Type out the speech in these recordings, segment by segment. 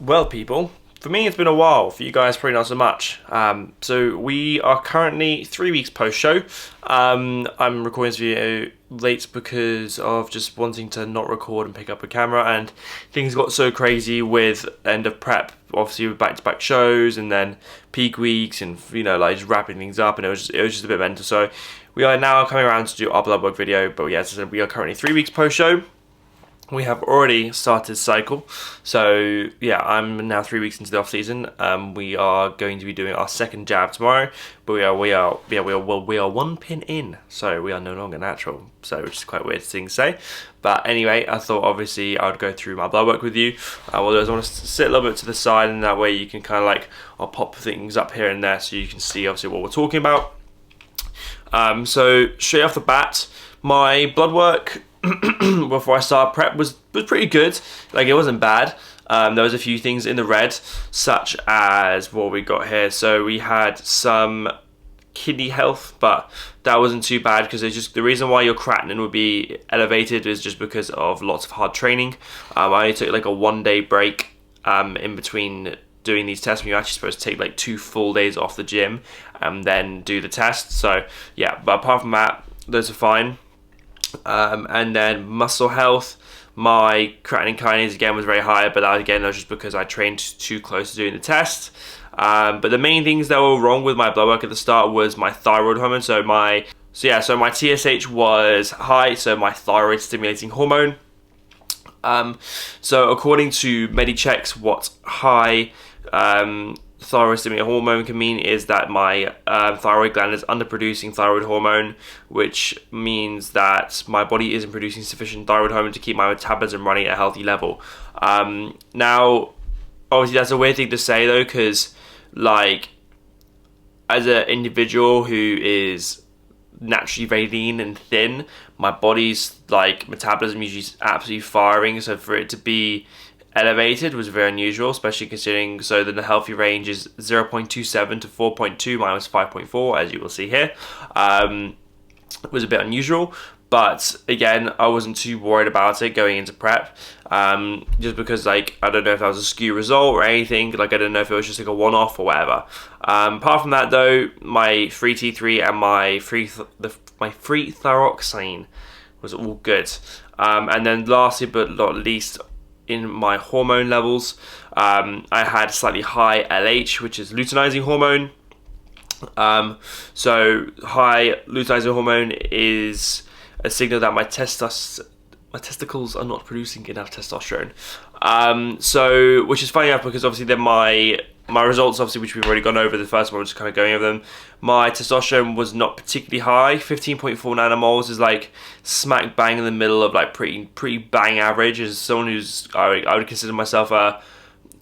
Well, people, for me it's been a while. For you guys, probably not so much. So we are currently 3 weeks post-show. I'm recording this video late because of just wanting to not record and pick up a camera, and things got so crazy with end of prep, obviously with back-to-back shows and then peak weeks, and like just wrapping things up, and it was just a bit mental. So we are now coming around to do our blood work video, but yeah, as I said, we are currently 3 weeks post-show. We have already started cycle, so yeah, I'm now 3 weeks into the off season. We are going to be doing our second jab tomorrow, but we are 1 pin in, so we are no longer natural. So which is quite weird thing to say, but anyway, I thought obviously I would go through my blood work with you. Although I want to sit a little bit to the side, and that way you can kind of like I'll pop things up here and there so you can see obviously what we're talking about. So straight off the bat, my blood work before I started prep was pretty good. Like, it wasn't bad. There was a few things in the red, such as what we got here. So we had some kidney health, but that wasn't too bad because it's just the reason why your creatinine would be elevated is just because of lots of hard training. I only took like a 1 day break in between doing these tests. When you're actually supposed to take like 2 full days off the gym and then do the test. So yeah, but apart from that, those are fine. And then muscle health, my creatinine kinase again was very high, but that was just because I trained too close to doing the test. But the main things that were wrong with my blood work at the start was my thyroid hormone. So my TSH was high, so my thyroid stimulating hormone. So according to MediChecks, what high thyroid stimulating hormone can mean is that my thyroid gland is underproducing thyroid hormone, which means that my body isn't producing sufficient thyroid hormone to keep my metabolism running at a healthy level. Now, obviously that's a weird thing to say though, because like as an individual who is naturally very lean and thin, my body's like metabolism usually is absolutely firing, so for it to be elevated was very unusual, especially considering so that the healthy range is 0.27 to 4.2 minus 5.4, as you will see here. It was a bit unusual, but again, I wasn't too worried about it going into prep, just because like I don't know if that was a skew result or anything. Like, I don't know if it was just like a one-off or whatever. Apart from that though, my free T3 and my free thyroxine was all good. And then lastly but not least, in my hormone levels, I had slightly high LH, which is luteinizing hormone. So high luteinizing hormone is a signal that my testicles are not producing enough testosterone. So, which is funny enough because obviously then my results, obviously, which we've already gone over, the first one, we're just kind of going over them. My testosterone was not particularly high. 15.4 nanomoles is like smack bang in the middle of like pretty bang average. As someone who's, I would consider myself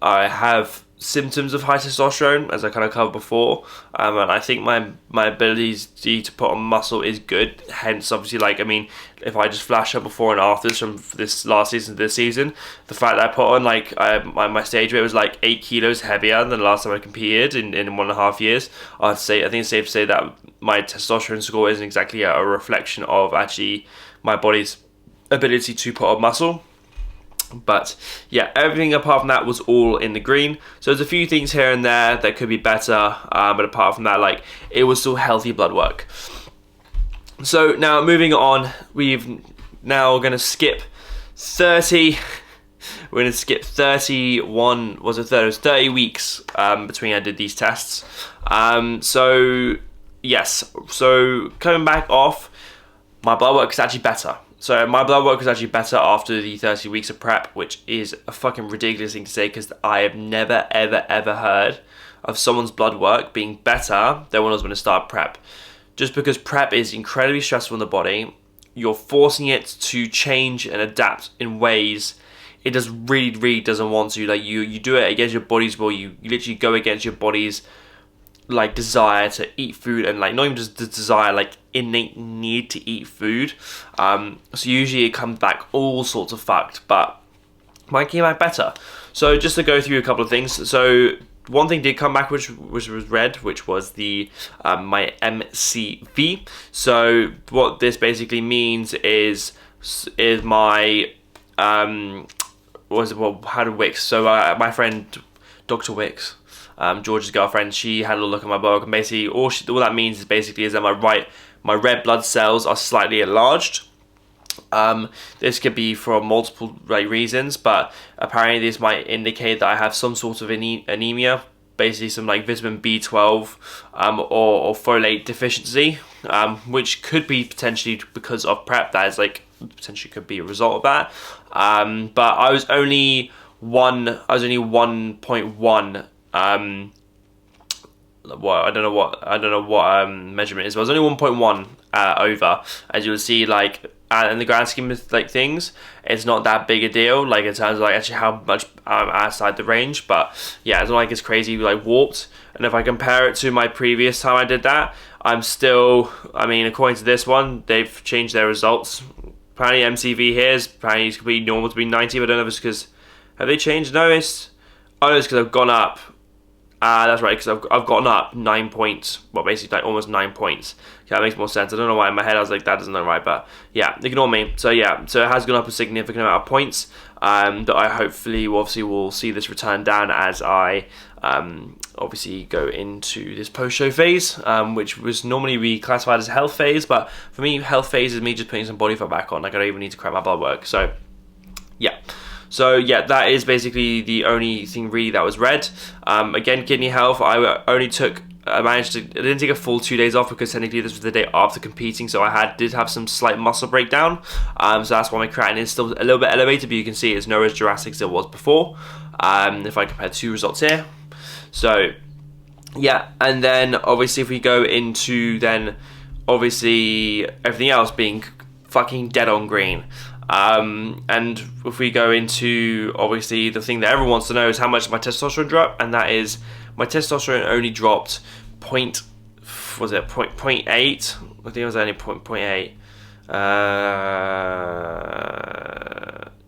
I have symptoms of high testosterone, as I kind of covered before, and I think my ability to put on muscle is good. Hence, obviously, like, I mean, if I just flash up before and afters from this last season to this season, the fact that I put on like my stage weight was like 8 kilos heavier than the last time I competed in 1.5 years. I think it's safe to say that my testosterone score isn't exactly a reflection of actually my body's ability to put on muscle. But yeah, everything apart from that was all in the green. So there's a few things here and there that could be better, but apart from that, like, it was still healthy blood work. So now moving on, we've now going to skip 30. We're going to skip 31. Was it 30? It was 30 weeks between I did these tests. So yes, so coming back off, my blood work is actually better. So my blood work was actually better after the 30 weeks of prep, which is a fucking ridiculous thing to say because I have never, ever heard of someone's blood work being better than when I was going to start prep. Just because prep is incredibly stressful in the body, you're forcing it to change and adapt in ways it just really doesn't want to. Like, you do it against your body's will. You literally go against your body's like desire to eat food, and like not even just the desire, like innate need to eat food. So usually it comes back all sorts of fucked, but mine came back better. So just to go through a couple of things. So one thing did come back, which was red, which was the my MCV. So what this basically means is my how did Wicks? So my friend Dr. Wicks, George's girlfriend, she had a look at my blood work, and basically all that means is that my red blood cells are slightly enlarged. This could be for multiple reasons, but apparently this might indicate that I have some sort of anemia, basically some like vitamin B12 or folate deficiency, which could be potentially because of prep. That is like potentially could be a result of that. But I was only 1.1. Well, I don't know what measurement is, but I was only 1.1 over, as you'll see, like in the grand scheme of like things, it's not that big a deal, like in terms of like actually how much I'm outside the range. But yeah, it's not like it's crazy like warped. And if I compare it to my previous time I did that, I'm still, I mean, according to this one, they've changed their results. Apparently MCV here is apparently it's completely normal to be 90, but I don't know if it's because, have they changed? No, it's because I've gone up. That's right, because I've gotten up 9 points. Well, basically like almost 9 points. Okay, that makes more sense. I don't know why in my head I was like, that doesn't look right, but yeah, ignore me. So yeah, so it has gone up a significant amount of points. That I hopefully will see this return down as I obviously go into this post-show phase, which was normally be classified as a health phase, but for me, health phase is me just putting some body fat back on. Like I don't even need to crack my blood work. So yeah. So yeah, that is basically the only thing really that was red. Again, kidney health, I didn't take a full 2 days off because technically this was the day after competing, so I did have some slight muscle breakdown. So that's why my creatinine is still a little bit elevated, but you can see it's nowhere as drastic as it was before. If I compare two results here. So yeah, and then obviously if we go into then obviously everything else being fucking dead on green. And if we go into obviously the thing that everyone wants to know is how much my testosterone dropped, and that is my testosterone only dropped 0.8. I think it was only 0.8.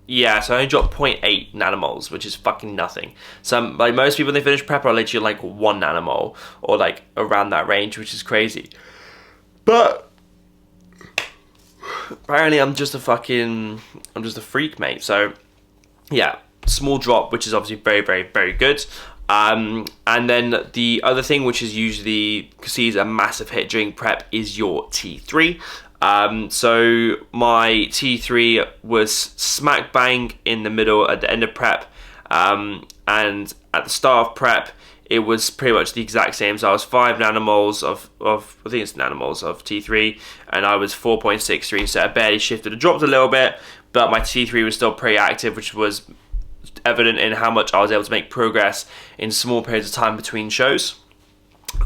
Yeah, so I only dropped 0.8 nanomoles, which is fucking nothing. So like most people, when they finish prep are literally like 1 nanomole or like around that range, which is crazy. But apparently I'm just a freak, mate. So yeah, small drop, which is obviously very, very, very good. And then the other thing, which is usually sees a massive hit during prep, is your T3. So my T3 was smack bang in the middle at the end of prep, and at the start of prep it was pretty much the exact same. So I was 5 nanomoles of I think it's nanomoles of T3, and I was 4.63, so I barely shifted. It dropped a little bit, but my T3 was still pretty active, which was evident in how much I was able to make progress in small periods of time between shows.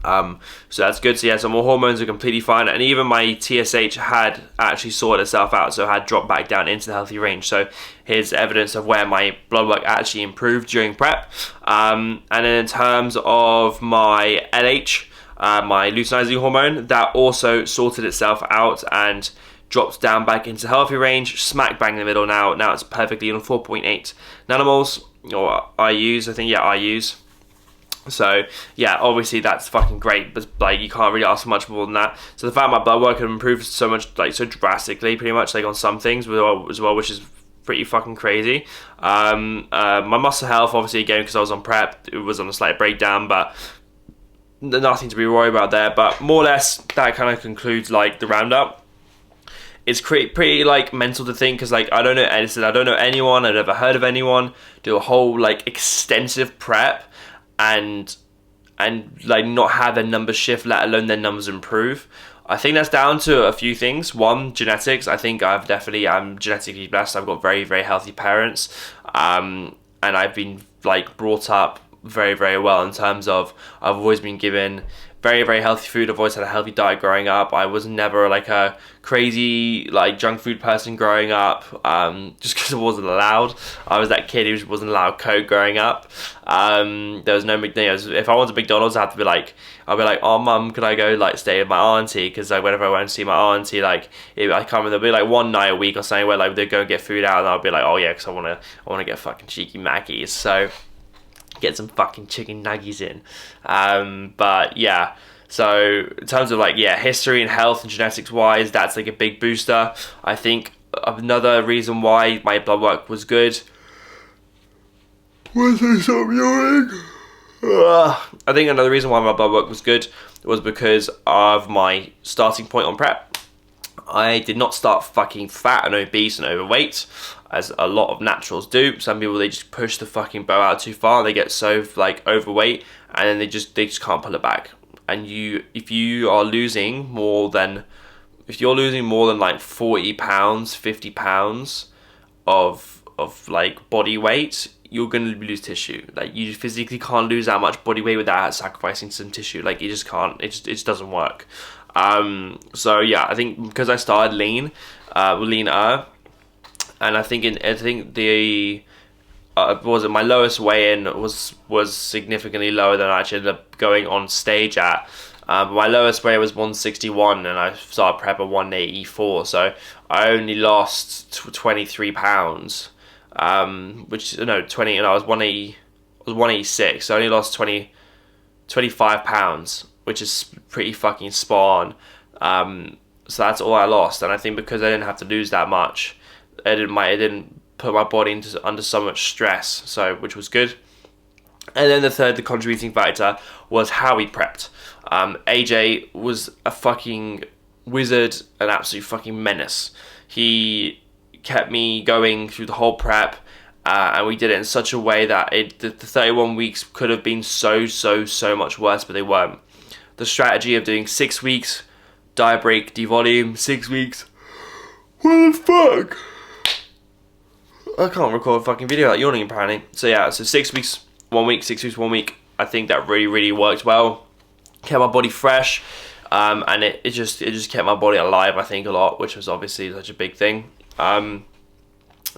So that's good. So yeah, so my hormones are completely fine, and even my TSH had actually sorted itself out, so I had dropped back down into the healthy range. So here's evidence of where my blood work actually improved during prep. And then in terms of my LH, my luteinizing hormone, that also sorted itself out and dropped down back into healthy range, smack bang in the middle now. Now it's perfectly on 4.8 nanomoles, or IUs, I think, yeah, IUs. So yeah, obviously that's fucking great, but like you can't really ask for much more than that. So the fact my blood work had improved so much, like so drastically, pretty much like on some things as well, which is pretty fucking crazy. My muscle health, obviously again because I was on prep, it was on a slight breakdown, but nothing to be worried about there. But more or less that kind of concludes like the roundup. It's pretty like mental to think, because like I don't know anyone, I'd never heard of anyone do a whole like extensive prep and like not have their numbers shift, let alone their numbers improve. I think that's down to a few things. One, genetics. I think I'm genetically blessed. I've got very, very healthy parents, and I've been like brought up very, very well in terms of I've always been given very, very healthy food. I've always had a healthy diet growing up. I was never like a crazy like junk food person growing up, just because it wasn't allowed. I was that kid who wasn't allowed Coke growing up. There was no McDonald's. If I wanted McDonald's, I'd be like, oh mum, could I go like stay with my auntie? Because like whenever I went to see my auntie, like I can't remember, there'll be like one night a week or something where like they'd go and get food out, and I'll be like, oh yeah, because I wanna get fucking cheeky Mackies. So get some fucking chicken nuggies in. But yeah, so in terms of like, yeah, history and health and genetics wise, that's like a big booster. I think another reason why my blood work was good Once I stop yawning. I think another reason why my blood work was good was because of my starting point on prep. I did not start fucking fat and obese and overweight, as a lot of naturals do. Some people, they just push the fucking bow out too far. They get so like overweight, and then they just can't pull it back. And if you're losing more than like 40 pounds, 50 pounds of like body weight, you're gonna lose tissue. Like, you physically can't lose that much body weight without sacrificing some tissue. Like, you just can't. It just doesn't work. So yeah, I think because I started leaner, and I think my lowest weigh-in was significantly lower than I actually ended up going on stage at. My lowest weight was 161, and I started prep at 184. So I only lost 23 pounds. Which no 20, and I was 186. So I only lost 25 pounds, which is pretty fucking spot on. So that's all I lost, and I think because I didn't have to lose that much, it didn't put my body under so much stress, so which was good. And then the contributing factor was how we prepped. AJ was a fucking wizard, an absolute fucking menace. He kept me going through the whole prep, and we did it in such a way that the 31 weeks could have been so much worse, but they weren't. The strategy of doing 6 weeks, diet break, devolume, 6 weeks. What the fuck? I can't record a fucking video without yawning apparently. So yeah, so 6 weeks, 1 week, 6 weeks, 1 week. I think that really worked well. Kept my body fresh, and it just kept my body alive, I think, a lot, which was obviously such a big thing.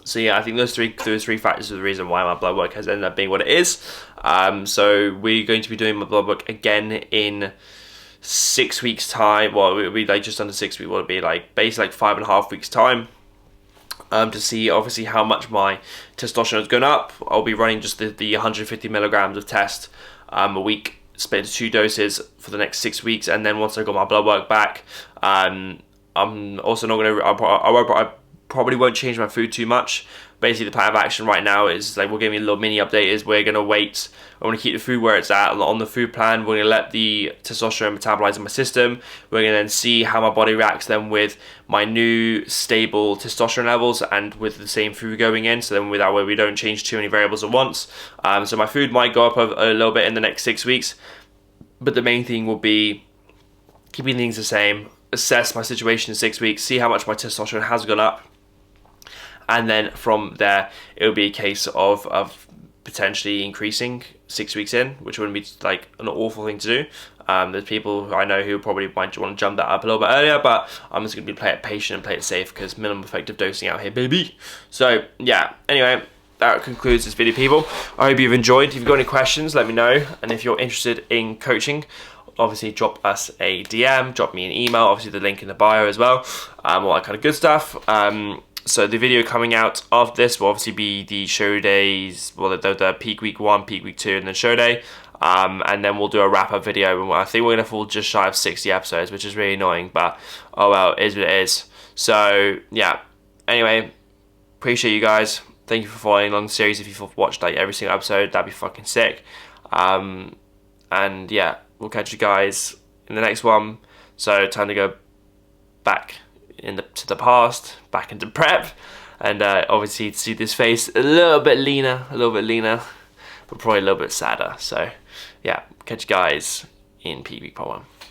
So yeah, I think those three factors are the reason why my blood work has ended up being what it is. So we're going to be doing my blood work again in 6 weeks time. Well, it'll be like just under 6 weeks. Well, it'll be like basically like 5.5 weeks time. To see obviously how much my testosterone has gone up. I'll be running just the 150 milligrams of test a week, split into 2 doses for the next 6 weeks, and then once I got my blood work back, I'm also not gonna. I probably won't change my food too much. Basically, the plan of action right now is, like, we'll give you a little mini update, is we're going to wait. I want to keep the food where it's at on the food plan. We're going to let the testosterone metabolize in my system. We're going to then see how my body reacts then with my new stable testosterone levels and with the same food going in. So then with that way, we don't change too many variables at once. So my food might go up a little bit in the next 6 weeks. But the main thing will be keeping things the same, assess my situation in 6 weeks, see how much my testosterone has gone up. And then from there, it will be a case of potentially increasing 6 weeks in, which wouldn't be like an awful thing to do. There's people I know who probably might want to jump that up a little bit earlier, but I'm just going to be play it patient and play it safe, because minimum effective dosing out here, baby. So yeah, anyway, that concludes this video, people. I hope you've enjoyed. If you've got any questions, let me know. And if you're interested in coaching, obviously drop us a DM, drop me an email, obviously the link in the bio as well, all that kind of good stuff. So the video coming out of this will obviously be the show days, well, the peak week 1, peak week 2, and then show day. And then we'll do a wrap-up video. I think we're going to fall just shy of 60 episodes, which is really annoying, but oh well, it is what it is. So yeah, anyway, appreciate you guys. Thank you for following along the series. If you've watched like every single episode, that'd be fucking sick. And yeah, we'll catch you guys in the next one. So time to go back to the past, back into prep, and obviously to see this face a little bit leaner, but probably a little bit sadder. So yeah, catch you guys in PB Part 1.